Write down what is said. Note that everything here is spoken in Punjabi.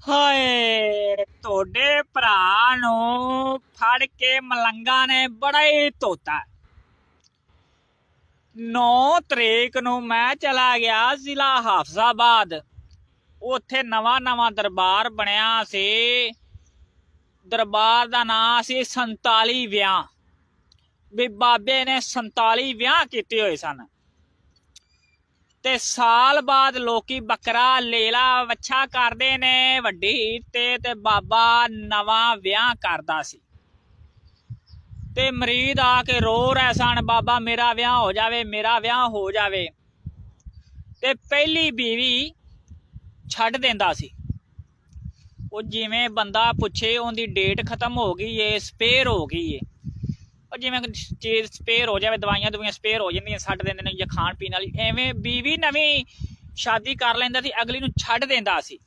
ਹਾਏ ਤੁਹਾਡੇ ਭਰਾ ਨੂੰ ਫੜ ਕੇ ਮਲੰਗਾ ਨੇ ਬੜਾ ਹੀ ਧੋਤਾ। 9 ਤਰੀਕ ਨੂੰ ਮੈਂ ਚਲਾ ਗਿਆ ਜ਼ਿਲ੍ਹਾ ਹਾਫਜ਼ਾਬਾਦ। ਉੱਥੇ ਨਵਾਂ ਦਰਬਾਰ ਬਣਿਆ ਸੀ। ਦਰਬਾਰ ਦਾ ਨਾਂ ਸੀ 47 ਵਿਆਹ। ਵੀ ਬਾਬੇ ਨੇ 47 ਵਿਆਹ ਕੀਤੇ ਹੋਏ ਸਨ। ਤੇ ਸਾਲ ਬਾਅਦ ਲੋਕੀ ਬੱਕਰਾ ਲੇਲਾ ਵੱਛਾ ਕਰਦੇ ਨੇ ਵੱਡੀ ਤੇ ਬਾਬਾ ਨਵਾਂ ਵਿਆਹ ਕਰਦਾ ਸੀ। ਤੇ ਮਰੀਦ ਆ ਕੇ ਰੋ ਰਹੇ ਸਨ, ਬਾਬਾ ਮੇਰਾ ਵਿਆਹ ਹੋ ਜਾਵੇ, ਮੇਰਾ ਵਿਆਹ ਹੋ ਜਾਵੇ। ਤੇ ਪਹਿਲੀ ਬੀਵੀ ਛੱਡ ਦਿੰਦਾ ਸੀ। ਉਹ ਜਿਵੇਂ ਬੰਦਾ ਪੁੱਛੇ ਉਹਦੀ ਡੇਟ ਖਤਮ ਹੋ ਗਈ ਏ, ਸਪੇਅਰ ਹੋ ਗਈ ਏ। ਜਿਵੇਂ ਚੀਜ਼ ਸਪੇਅਰ ਹੋ ਜਾਵੇ, ਦਵਾਈਆਂ ਸਪੇਅਰ ਹੋ ਜਾਂਦੀਆਂ, ਛੱਡ ਦਿੰਦੇ ਨੇ ਜਾਂ ਖਾਣ ਪੀਣ ਵਾਲੀ। ਐਵੇਂ ਬੀਵੀ ਨਵੀਂ ਸ਼ਾਦੀ ਕਰ ਲੈਂਦਾ ਸੀ, ਅਗਲੀ ਨੂੰ ਛੱਡ ਦਿੰਦਾ ਸੀ।